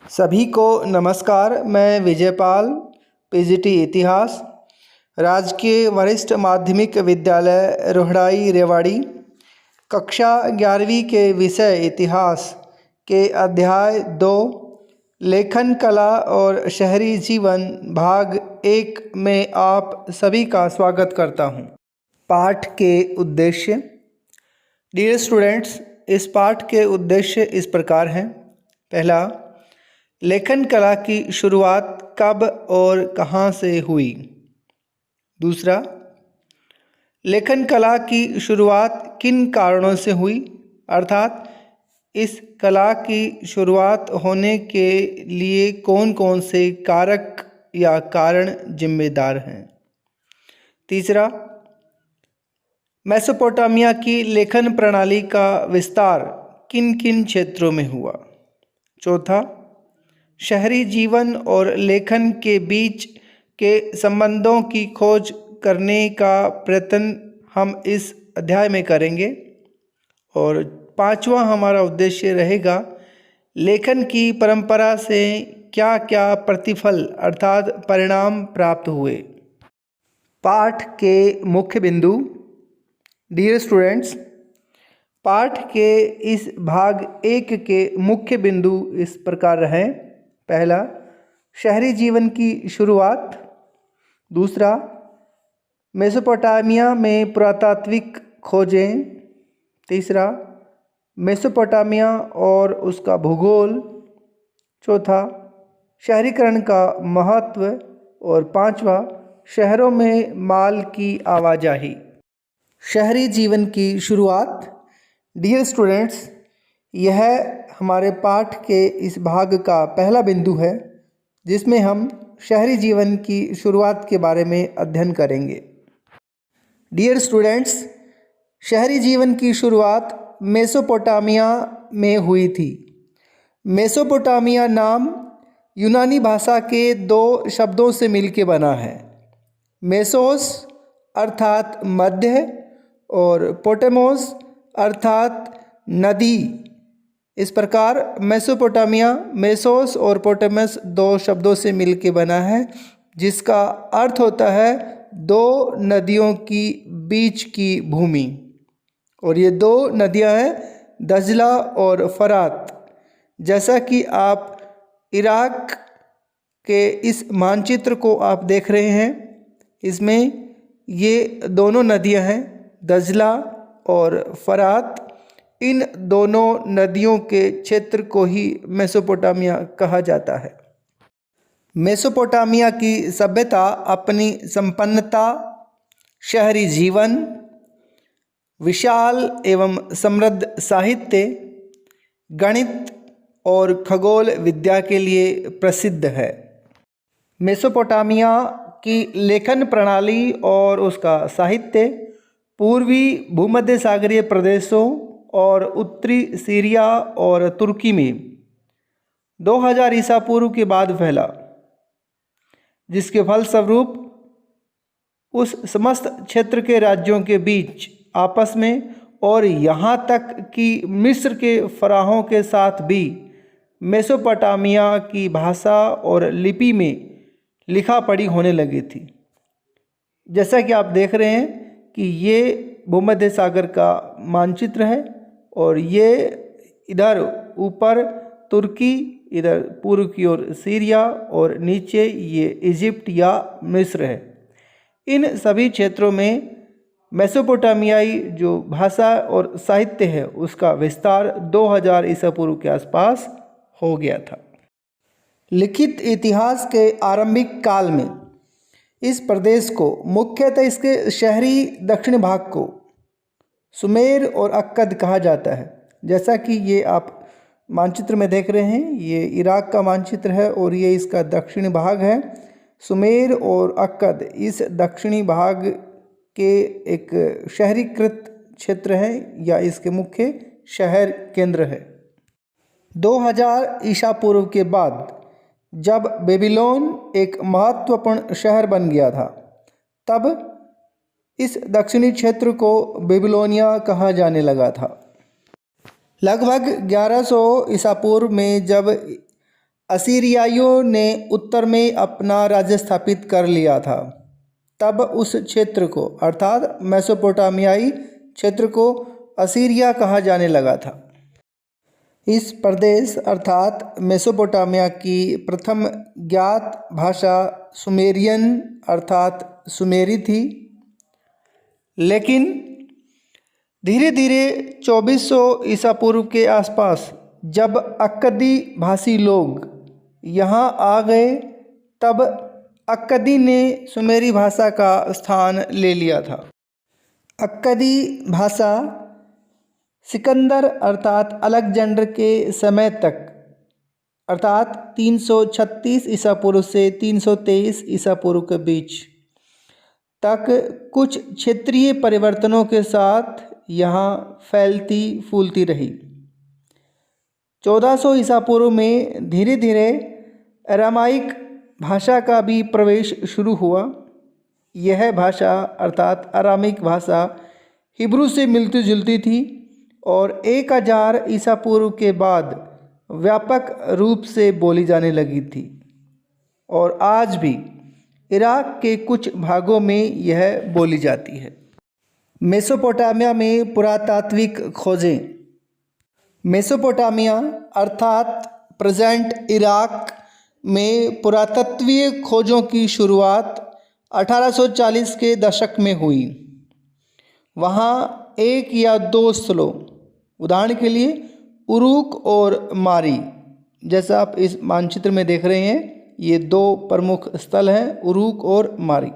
सभी को नमस्कार। मैं विजयपाल, पीजीटी इतिहास, राजकीय वरिष्ठ माध्यमिक विद्यालय रोहड़ाई रेवाड़ी, कक्षा 11वीं के विषय इतिहास के अध्याय 2 लेखन कला और शहरी जीवन भाग 1 में आप सभी का स्वागत करता हूँ। पाठ के उद्देश्य। डियर स्टूडेंट्स, इस पाठ के उद्देश्य इस प्रकार हैं। पहला, लेखन कला की शुरुआत कब और कहाँ से हुई। दूसरा, लेखन कला की शुरुआत किन कारणों से हुई, अर्थात इस कला की शुरुआत होने के लिए कौन कौन से कारक या कारण जिम्मेदार हैं। तीसरा, मेसोपोटामिया की लेखन प्रणाली का विस्तार किन किन क्षेत्रों में हुआ। चौथा, शहरी जीवन और लेखन के बीच के संबंधों की खोज करने का प्रयत्न हम इस अध्याय में करेंगे। और पांचवा हमारा उद्देश्य रहेगा, लेखन की परंपरा से क्या क्या प्रतिफल अर्थात परिणाम प्राप्त हुए। पाठ के मुख्य बिंदु। डियर स्टूडेंट्स, पाठ के इस भाग 1 के मुख्य बिंदु इस प्रकार रहें। पहला, शहरी जीवन की शुरुआत। दूसरा, मेसोपोटामिया में पुरातात्विक खोजें। तीसरा, मेसोपोटामिया और उसका भूगोल। चौथा, शहरीकरण का महत्व। और पांचवा, शहरों में माल की आवाजाही। शहरी जीवन की शुरुआत। डियर स्टूडेंट्स, यह हमारे पाठ के इस भाग का पहला बिंदु है जिसमें हम शहरी जीवन की शुरुआत के बारे में अध्ययन करेंगे। डियर स्टूडेंट्स, शहरी जीवन की शुरुआत मेसोपोटामिया में हुई थी। मेसोपोटामिया नाम यूनानी भाषा के 2 शब्दों से मिलकर बना है। मेसोस अर्थात मध्य और पोटेमोस अर्थात नदी। इस प्रकार मेसोपोटामिया मेसोस और पोटेमस 2 शब्दों से मिलकर बना है, जिसका अर्थ होता है 2 नदियों की बीच की भूमि। और ये 2 नदियां हैं दजला और फरात। जैसा कि आप इराक के इस मानचित्र को आप देख रहे हैं, इसमें ये दोनों नदियां हैं दजला और फरात। इन दोनों नदियों के क्षेत्र को ही मेसोपोटामिया कहा जाता है। मेसोपोटामिया की सभ्यता अपनी संपन्नता, शहरी जीवन, विशाल एवं समृद्ध साहित्य, गणित और खगोल विद्या के लिए प्रसिद्ध है। मेसोपोटामिया की लेखन प्रणाली और उसका साहित्य पूर्वी भूमध्य सागरीय प्रदेशों और उत्तरी सीरिया और तुर्की में 2000 ईसा पूर्व के बाद फैला, जिसके फलस्वरूप उस समस्त क्षेत्र के राज्यों के बीच आपस में और यहाँ तक कि मिस्र के फराहों के साथ भी मेसोपोटामिया की भाषा और लिपि में लिखा पढ़ी होने लगी थी। जैसा कि आप देख रहे हैं कि ये भूमध्य सागर का मानचित्र है और ये इधर ऊपर तुर्की, इधर पूर्व की ओर सीरिया और नीचे ये इजिप्ट या मिस्र है। इन सभी क्षेत्रों में मेसोपोटामियाई जो भाषा और साहित्य है उसका विस्तार 2000 ईसा पूर्व के आसपास हो गया था। लिखित इतिहास के आरंभिक काल में इस प्रदेश को, मुख्यतः इसके शहरी दक्षिण भाग को, सुमेर और अक्कद कहा जाता है। जैसा कि ये आप मानचित्र में देख रहे हैं, ये इराक का मानचित्र है और ये इसका दक्षिणी भाग है। सुमेर और अक्कद इस दक्षिणी भाग के एक शहरीकृत क्षेत्र है या इसके मुख्य शहर केंद्र है। 2000 ईसा पूर्व के बाद जब बेबीलोन एक महत्वपूर्ण शहर बन गया था, तब इस दक्षिणी क्षेत्र को बेबीलोनिया कहा जाने लगा था। लगभग 1100 ईसा पूर्व में जब असीरियाइयों ने उत्तर में अपना राज्य स्थापित कर लिया था, तब उस क्षेत्र को अर्थात मेसोपोटामियाई क्षेत्र को असीरिया कहा जाने लगा था। इस प्रदेश अर्थात मेसोपोटामिया की प्रथम ज्ञात भाषा सुमेरियन अर्थात सुमेरी थी, लेकिन धीरे धीरे 2400 ईसा पूर्व के आसपास जब अक्कदी भाषी लोग यहाँ आ गए, तब अक्कदी ने सुमेरी भाषा का स्थान ले लिया था। अक्कदी भाषा सिकंदर अर्थात अलेक्जेंडर के समय तक अर्थात 336 ईसा पूर्व से 323 ईसा पूर्व के बीच तक कुछ क्षेत्रीय परिवर्तनों के साथ यहाँ फैलती फूलती रही। 1400 ईसा पूर्व में धीरे धीरे अरामाइक भाषा का भी प्रवेश शुरू हुआ। यह भाषा अर्थात अरामिक भाषा हिब्रू से मिलती जुलती थी और 1000 ईसा पूर्व के बाद व्यापक रूप से बोली जाने लगी थी और आज भी इराक के कुछ भागों में यह बोली जाती है। मेसोपोटामिया में पुरातात्विक खोजें। मेसोपोटामिया अर्थात प्रेजेंट इराक में पुरातत्वीय खोजों की शुरुआत 1840 के दशक में हुई। वहाँ एक या दो स्थलों, उदाहरण के लिए उरुक और मारी, जैसा आप इस मानचित्र में देख रहे हैं, ये दो प्रमुख स्थल हैं, उरुक और मारी।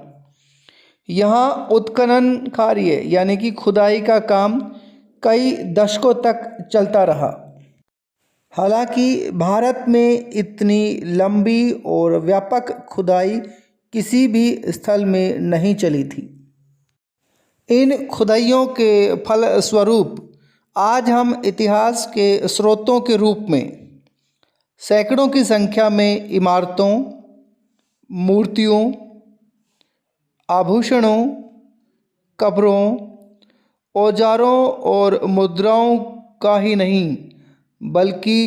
यहाँ उत्खनन कार्य यानी कि खुदाई का काम कई दशकों तक चलता रहा। हालांकि भारत में इतनी लंबी और व्यापक खुदाई किसी भी स्थल में नहीं चली थी। इन खुदाइयों के फलस्वरूप आज हम इतिहास के स्रोतों के रूप में सैकड़ों की संख्या में इमारतों, मूर्तियों, आभूषणों, कब्रों, औजारों और मुद्राओं का ही नहीं बल्कि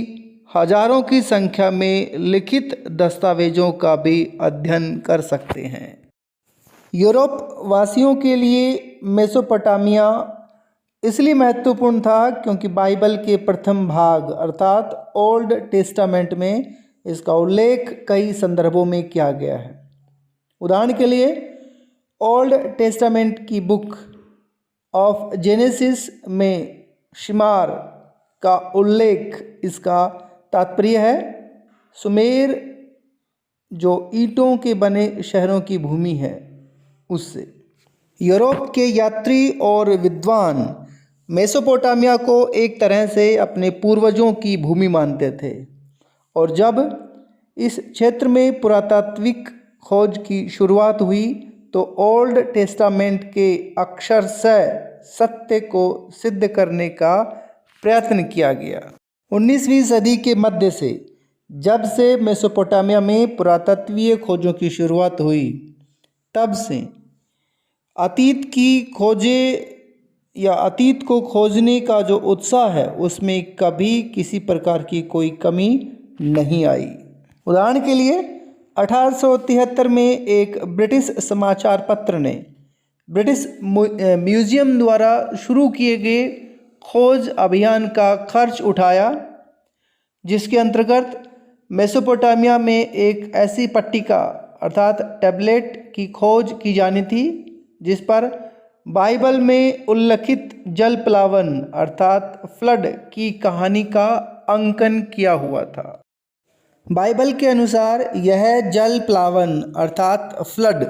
हजारों की संख्या में लिखित दस्तावेजों का भी अध्ययन कर सकते हैं। यूरोप वासियों के लिए मेसोपोटामिया इसलिए महत्वपूर्ण था क्योंकि बाइबल के प्रथम भाग अर्थात ओल्ड टेस्टामेंट में इसका उल्लेख कई संदर्भों में किया गया है। उदाहरण के लिए ओल्ड टेस्टामेंट की बुक ऑफ जेनेसिस में शिमार का उल्लेख इसका तात्पर्य है सुमेर जो ईंटों के बने शहरों की भूमि है उससे। यूरोप के यात्री और विद्वान मेसोपोटामिया को एक तरह से अपने पूर्वजों की भूमि मानते थे और जब इस क्षेत्र में पुरातात्विक खोज की शुरुआत हुई तो ओल्ड टेस्टामेंट के अक्षरशः सत्य को सिद्ध करने का प्रयत्न किया गया। 19वीं सदी के मध्य से जब से मेसोपोटामिया में पुरातत्वीय खोजों की शुरुआत हुई, तब से अतीत की खोजें या अतीत को खोजने का जो उत्साह है उसमें कभी किसी प्रकार की कोई कमी नहीं आई। उदाहरण के लिए 1873 में एक ब्रिटिश समाचार पत्र ने ब्रिटिश म्यूजियम द्वारा शुरू किए गए खोज अभियान का खर्च उठाया, जिसके अंतर्गत मेसोपोटामिया में एक ऐसी पट्टिका अर्थात टैबलेट की खोज की जानी थी जिस पर बाइबल में उल्लिखित जल प्लावन अर्थात फ्लड की कहानी का अंकन किया हुआ था। बाइबल के अनुसार यह जल प्लावन अर्थात फ्लड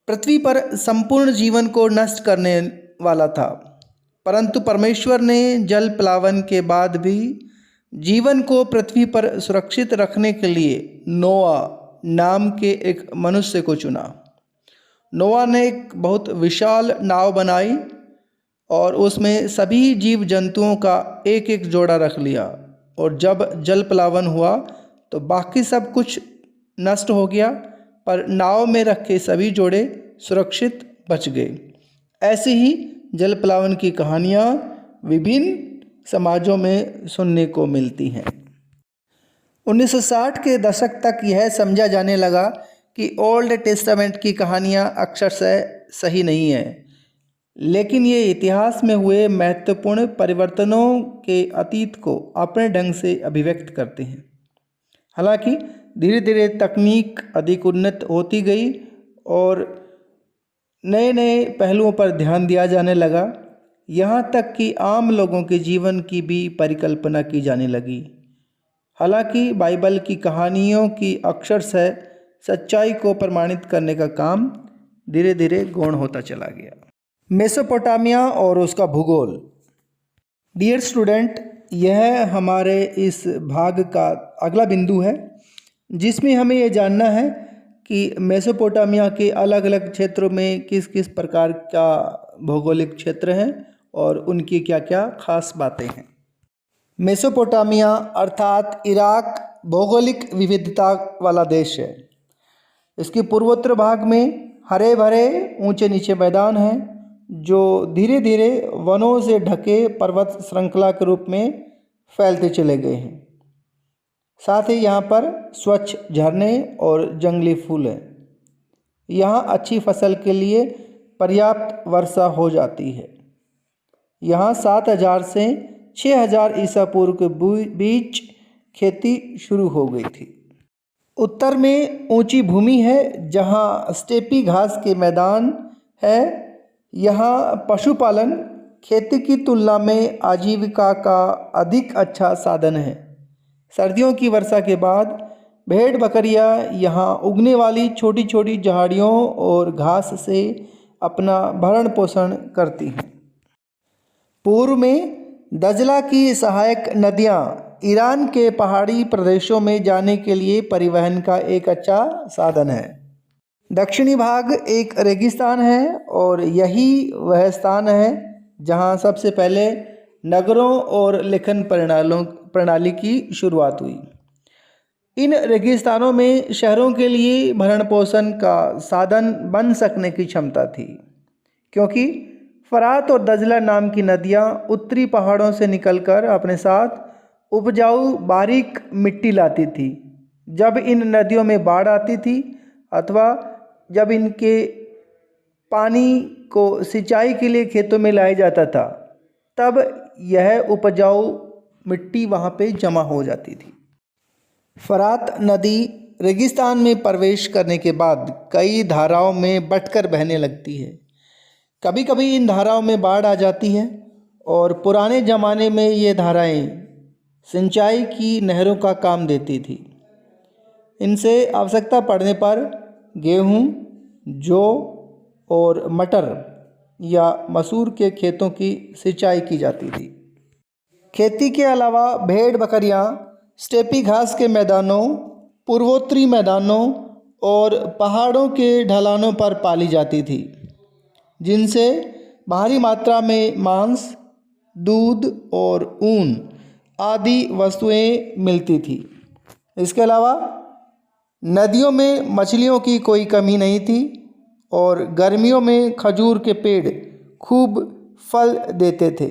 पृथ्वी पर संपूर्ण जीवन को नष्ट करने वाला था, परंतु परमेश्वर ने जल प्लावन के बाद भी जीवन को पृथ्वी पर सुरक्षित रखने के लिए नोआ नाम के एक मनुष्य को चुना। नोआ ने एक बहुत विशाल नाव बनाई और उसमें सभी जीव जंतुओं का एक एक जोड़ा रख लिया और जब जल प्लावन हुआ तो बाकी सब कुछ नष्ट हो गया पर नाव में रखे सभी जोड़े सुरक्षित बच गए। ऐसे ही जल प्लावन की कहानियाँ विभिन्न समाजों में सुनने को मिलती हैं। 1960 के दशक तक यह समझा जाने लगा कि ओल्ड टेस्टामेंट की कहानियाँ अक्षरशः सही नहीं हैं, लेकिन ये इतिहास में हुए महत्वपूर्ण परिवर्तनों के अतीत को अपने ढंग से अभिव्यक्त करते हैं। हालांकि धीरे धीरे तकनीक अधिक उन्नत होती गई और नए नए पहलुओं पर ध्यान दिया जाने लगा, यहाँ तक कि आम लोगों के जीवन की भी परिकल्पना की जाने लगी। हालांकि बाइबल की कहानियों की अक्षरशः सच्चाई को प्रमाणित करने का काम धीरे धीरे गौण होता चला गया। मेसोपोटामिया और उसका भूगोल। डियर स्टूडेंट, यह हमारे इस भाग का अगला बिंदु है जिसमें हमें यह जानना है कि मेसोपोटामिया के अलग अलग क्षेत्रों में किस किस प्रकार का भौगोलिक क्षेत्र है और उनकी क्या क्या खास बातें हैं। मेसोपोटामिया अर्थात इराक भौगोलिक विविधता वाला देश है। इसके पूर्वोत्तर भाग में हरे भरे ऊंचे नीचे मैदान हैं जो धीरे धीरे वनों से ढके पर्वत श्रृंखला के रूप में फैलते चले गए हैं। साथ ही यहाँ पर स्वच्छ झरने और जंगली फूल हैं। यहाँ अच्छी फसल के लिए पर्याप्त वर्षा हो जाती है। यहाँ 7000 से 6000 ईसा पूर्व के बीच खेती शुरू हो गई थी। उत्तर में ऊंची भूमि है जहाँ स्टेपी घास के मैदान है। यहाँ पशुपालन खेती की तुलना में आजीविका का अधिक अच्छा साधन है। सर्दियों की वर्षा के बाद भेड़ बकरियाँ यहाँ उगने वाली छोटी छोटी झाड़ियों और घास से अपना भरण पोषण करती हैं। पूर्व में दजला की सहायक नदियाँ ईरान के पहाड़ी प्रदेशों में जाने के लिए परिवहन का एक अच्छा साधन है। दक्षिणी भाग एक रेगिस्तान है और यही वह स्थान है जहाँ सबसे पहले नगरों और लेखन प्रणाली की शुरुआत हुई। इन रेगिस्तानों में शहरों के लिए भरण पोषण का साधन बन सकने की क्षमता थी, क्योंकि फरात और दजला नाम की नदियाँ उत्तरी पहाड़ों से निकलकर अपने साथ उपजाऊ बारीक मिट्टी लाती थी। जब इन नदियों में बाढ़ आती थी अथवा जब इनके पानी को सिंचाई के लिए खेतों में लाया जाता था, तब यह उपजाऊ मिट्टी वहाँ पे जमा हो जाती थी। फरात नदी रेगिस्तान में प्रवेश करने के बाद कई धाराओं में बंटकर बहने लगती है। कभी कभी इन धाराओं में बाढ़ आ जाती है और पुराने ज़माने में ये धाराएं सिंचाई की नहरों का काम देती थी। इनसे आवश्यकता पड़ने पर गेहूं, जौ और मटर या मसूर के खेतों की सिंचाई की जाती थी। खेती के अलावा भेड़ बकरियां स्टेपी घास के मैदानों, पूर्वोत्तरी मैदानों और पहाड़ों के ढलानों पर पाली जाती थी, जिनसे भारी मात्रा में मांस, दूध और ऊन आदि वस्तुएं मिलती थी। इसके अलावा नदियों में मछलियों की कोई कमी नहीं थी और गर्मियों में खजूर के पेड़ खूब फल देते थे।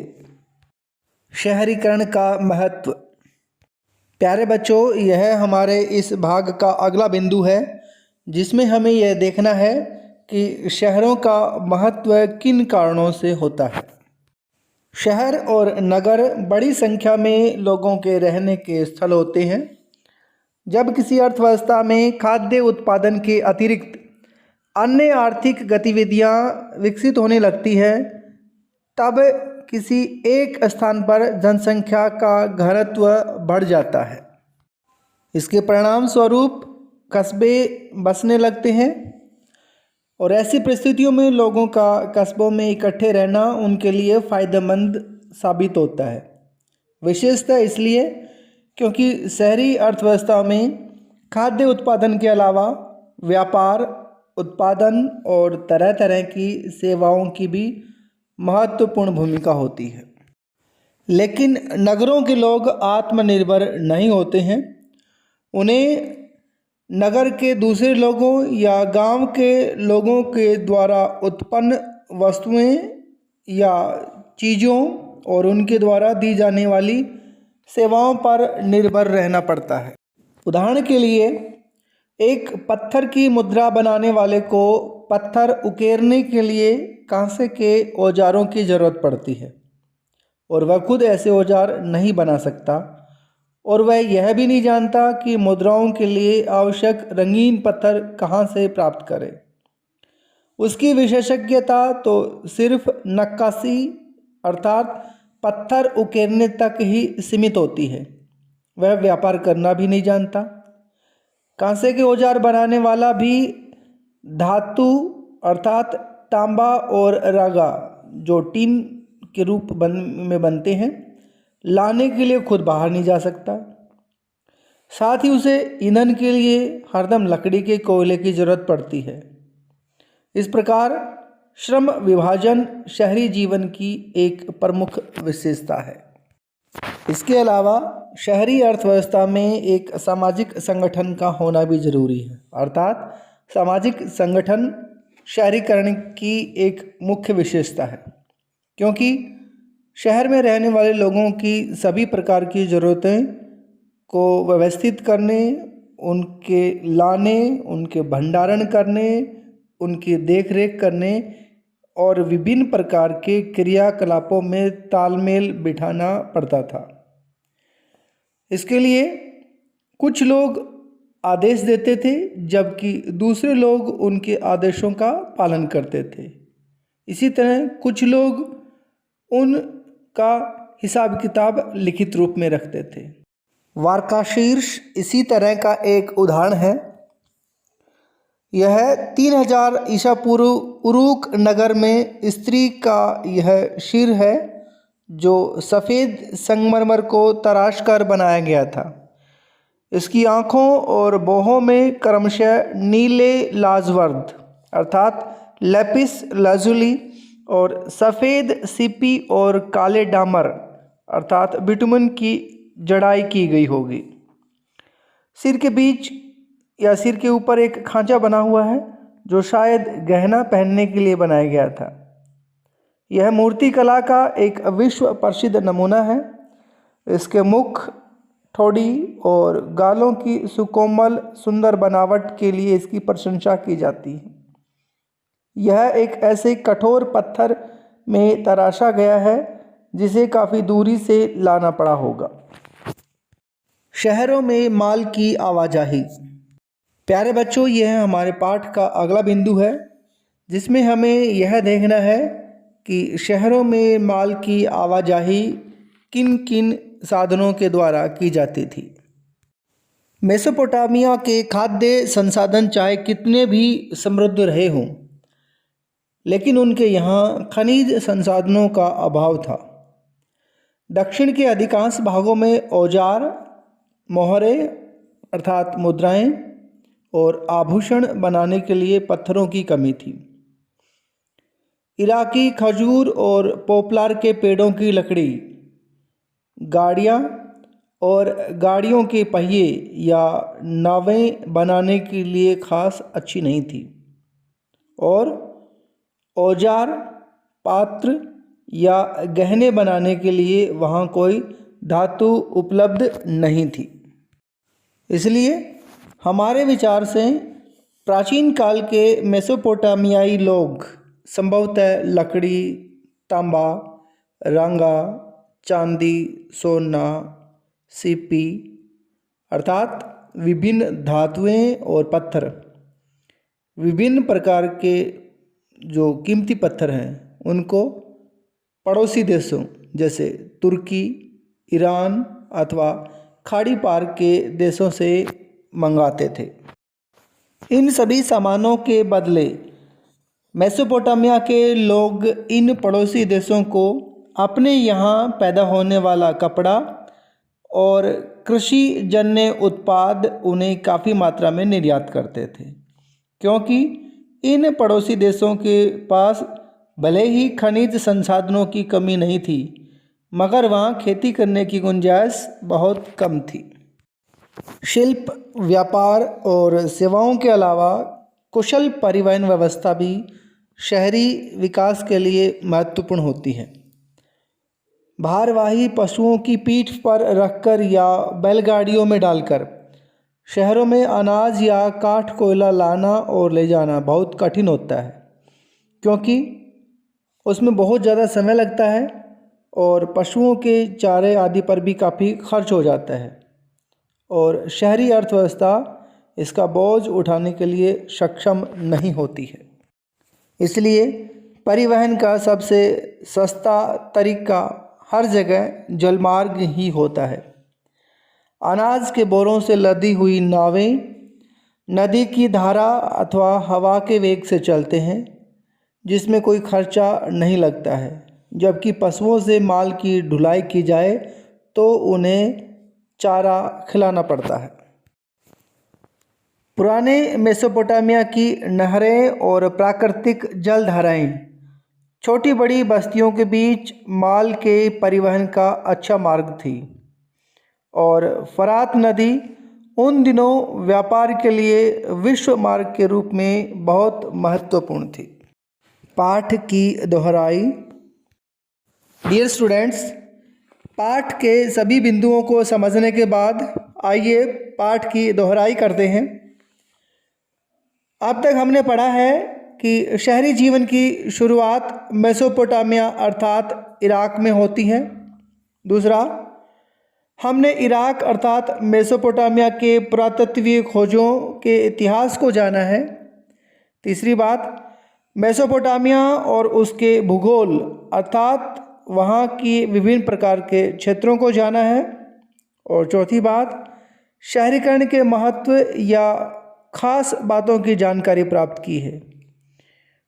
शहरीकरण का महत्व। प्यारे बच्चों, यह हमारे इस भाग का अगला बिंदु है जिसमें हमें यह देखना है कि शहरों का महत्व किन कारणों से होता है। शहर और नगर बड़ी संख्या में लोगों के रहने के स्थल होते हैं। जब किसी अर्थव्यवस्था में खाद्य उत्पादन के अतिरिक्त अन्य आर्थिक गतिविधियां विकसित होने लगती है, तब किसी एक स्थान पर जनसंख्या का घनत्व बढ़ जाता है। इसके परिणाम स्वरूप कस्बे बसने लगते हैं और ऐसी परिस्थितियों में लोगों का कस्बों में इकट्ठे रहना उनके लिए फ़ायदेमंद साबित होता है। विशेषतः इसलिए क्योंकि शहरी अर्थव्यवस्था में खाद्य उत्पादन के अलावा व्यापार, उत्पादन और तरह तरह की सेवाओं की भी महत्वपूर्ण भूमिका होती है। लेकिन नगरों के लोग आत्मनिर्भर नहीं होते हैं। उन्हें नगर के दूसरे लोगों या गांव के लोगों के द्वारा उत्पन्न वस्तुएं या चीज़ों और उनके द्वारा दी जाने वाली सेवाओं पर निर्भर रहना पड़ता है। उदाहरण के लिए एक पत्थर की मुद्रा बनाने वाले को पत्थर उकेरने के लिए कांसे के औजारों की ज़रूरत पड़ती है और वह खुद ऐसे औजार नहीं बना सकता और वह यह भी नहीं जानता कि मुद्राओं के लिए आवश्यक रंगीन पत्थर कहाँ से प्राप्त करे। उसकी विशेषज्ञता तो सिर्फ नक्काशी अर्थात पत्थर उकेरने तक ही सीमित होती है, वह व्यापार करना भी नहीं जानता। कांसे के औजार बनाने वाला भी धातु अर्थात तांबा और रागा जो टीन के रूप में बनते हैं लाने के लिए खुद बाहर नहीं जा सकता। साथ ही उसे ईंधन के लिए हरदम लकड़ी के कोयले की ज़रूरत पड़ती है। इस प्रकार श्रम विभाजन शहरी जीवन की एक प्रमुख विशेषता है। इसके अलावा शहरी अर्थव्यवस्था में एक सामाजिक संगठन का होना भी जरूरी है, अर्थात सामाजिक संगठन शहरीकरण की एक मुख्य विशेषता है, क्योंकि शहर में रहने वाले लोगों की सभी प्रकार की ज़रूरतें को व्यवस्थित करने, उनके लाने, उनके भंडारण करने, उनकी देखरेख करने और विभिन्न प्रकार के क्रियाकलापों में तालमेल बिठाना पड़ता था। इसके लिए कुछ लोग आदेश देते थे जबकि दूसरे लोग उनके आदेशों का पालन करते थे। इसी तरह कुछ लोग उनका हिसाब किताब लिखित रूप में रखते थे। वारकाशीर्ष इसी तरह का एक उदाहरण है। यह 3000 ईसा पूर्व उरुक नगर में स्त्री का यह शिर है जो सफ़ेद संगमरमर को तराश कर बनाया गया था। इसकी आँखों और बाहों में क्रमशः नीले लाजवर्द अर्थात लेपिस लाजुली और सफ़ेद सीपी और काले डामर अर्थात बिटुमन की जड़ाई की गई होगी। सिर के बीच या सिर के ऊपर एक खांचा बना हुआ है जो शायद गहना पहनने के लिए बनाया गया था। यह मूर्ति कला का एक विश्व प्रसिद्ध नमूना है। इसके मुख, ठोड़ी और गालों की सुकोमल सुंदर बनावट के लिए इसकी प्रशंसा की जाती है। यह एक ऐसे कठोर पत्थर में तराशा गया है जिसे काफ़ी दूरी से लाना पड़ा होगा। शहरों में माल की आवाजाही। प्यारे बच्चों, यह हमारे पाठ का अगला बिंदु है जिसमें हमें यह देखना है कि शहरों में माल की आवाजाही किन किन साधनों के द्वारा की जाती थी। मेसोपोटामिया के खाद्य संसाधन चाहे कितने भी समृद्ध रहे हों, लेकिन उनके यहाँ खनिज संसाधनों का अभाव था। दक्षिण के अधिकांश भागों में औजार, मोहरे अर्थात मुद्राएं और आभूषण बनाने के लिए पत्थरों की कमी थी। इराकी खजूर और पोपलार के पेड़ों की लकड़ी, गाड़ियाँ और गाड़ियों के पहिए या नावें बनाने के लिए खास अच्छी नहीं थी और औजार, पात्र या गहने बनाने के लिए वहाँ कोई धातु उपलब्ध नहीं थी। इसलिए हमारे विचार से प्राचीन काल के मेसोपोटामियाई लोग संभवतः लकड़ी, तांबा, रांगा, चांदी, सोना, सीपी अर्थात विभिन्न धातुएं और पत्थर, विभिन्न प्रकार के जो कीमती पत्थर हैं उनको पड़ोसी देशों जैसे तुर्की, ईरान अथवा खाड़ी पार के देशों से मंगाते थे। इन सभी सामानों के बदले मेसोपोटामिया के लोग इन पड़ोसी देशों को अपने यहाँ पैदा होने वाला कपड़ा और कृषि जन्य उत्पाद उन्हें काफ़ी मात्रा में निर्यात करते थे, क्योंकि इन पड़ोसी देशों के पास भले ही खनिज संसाधनों की कमी नहीं थी, मगर वहाँ खेती करने की गुंजाइश बहुत कम थी। शिल्प, व्यापार और सेवाओं के अलावा कुशल परिवहन व्यवस्था भी शहरी विकास के लिए महत्वपूर्ण होती है। भारवाही पशुओं की पीठ पर रखकर या बैलगाड़ियों में डालकर शहरों में अनाज या काठ कोयला लाना और ले जाना बहुत कठिन होता है, क्योंकि उसमें बहुत ज़्यादा समय लगता है और पशुओं के चारे आदि पर भी काफ़ी खर्च हो जाता है, और शहरी अर्थव्यवस्था इसका बोझ उठाने के लिए सक्षम नहीं होती है। इसलिए परिवहन का सबसे सस्ता तरीका हर जगह जलमार्ग ही होता है। अनाज के बोरों से लदी हुई नावें नदी की धारा अथवा हवा के वेग से चलते हैं, जिसमें कोई खर्चा नहीं लगता है। जबकि पशुओं से माल की ढुलाई की जाए तो उन्हें चारा खिलाना पड़ता है। पुराने मेसोपोटामिया की नहरें और प्राकृतिक जलधाराएं छोटी बड़ी बस्तियों के बीच माल के परिवहन का अच्छा मार्ग थी, और फरात नदी उन दिनों व्यापार के लिए विश्व मार्ग के रूप में बहुत महत्वपूर्ण थी। पाठ की दोहराई। डियर स्टूडेंट्स, पाठ के सभी बिंदुओं को समझने के बाद आइए पाठ की दोहराई करते हैं। अब तक हमने पढ़ा है कि शहरी जीवन की शुरुआत मेसोपोटामिया अर्थात इराक में होती है। दूसरा, हमने इराक अर्थात मेसोपोटामिया के पुरातत्वीय खोजों के इतिहास को जाना है। तीसरी बात, मेसोपोटामिया और उसके भूगोल अर्थात वहाँ की विभिन्न प्रकार के क्षेत्रों को जाना है। और चौथी बात, शहरीकरण के महत्व या खास बातों की जानकारी प्राप्त की है।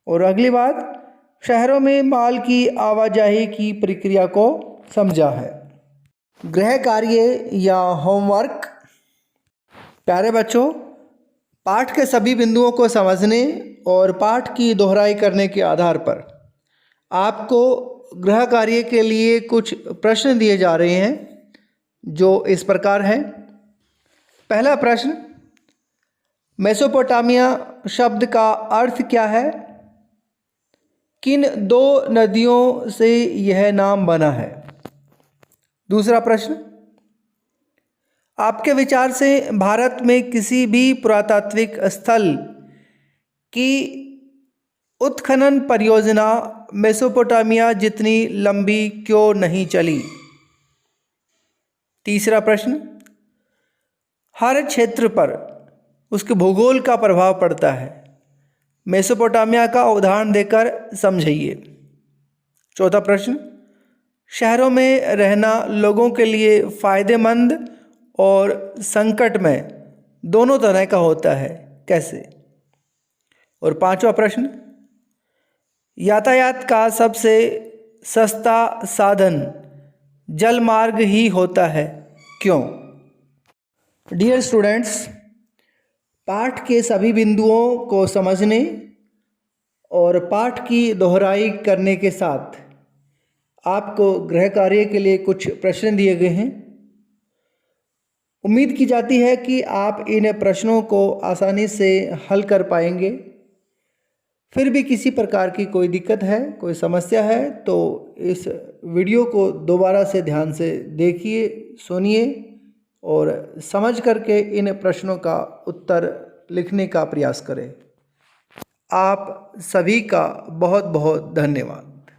और अगली बात, शहरों में माल की आवाजाही की प्रक्रिया को समझा है। गृह कार्य या होमवर्क। प्यारे बच्चों, पाठ के सभी बिंदुओं को समझने और पाठ की दोहराई करने के आधार पर आपको गृह कार्य के लिए कुछ प्रश्न दिए जा रहे हैं, जो इस प्रकार हैं। पहला प्रश्न, मेसोपोटामिया शब्द का अर्थ क्या है? किन दो नदियों से यह नाम बना है? दूसरा प्रश्न, आपके विचार से भारत में किसी भी पुरातात्विक स्थल की उत्खनन परियोजना मेसोपोटामिया जितनी लंबी क्यों नहीं चली? तीसरा प्रश्न, हर क्षेत्र पर उसके भूगोल का प्रभाव पड़ता है, मेसोपोटामिया का उदाहरण देकर समझाइए। चौथा प्रश्न, शहरों में रहना लोगों के लिए फ़ायदेमंद और संकट में दोनों तरह का होता है, कैसे? और पांचवा प्रश्न, यातायात का सबसे सस्ता साधन जल मार्ग ही होता है, क्यों? डियर स्टूडेंट्स, पाठ के सभी बिंदुओं को समझने और पाठ की दोहराई करने के साथ आपको गृह कार्य के लिए कुछ प्रश्न दिए गए हैं। उम्मीद की जाती है कि आप इन प्रश्नों को आसानी से हल कर पाएंगे। फिर भी किसी प्रकार की कोई दिक्कत है, कोई समस्या है, तो इस वीडियो को दोबारा से ध्यान से देखिए, सुनिए और समझ करके इन प्रश्नों का उत्तर लिखने का प्रयास करें। आप सभी का बहुत बहुत धन्यवाद।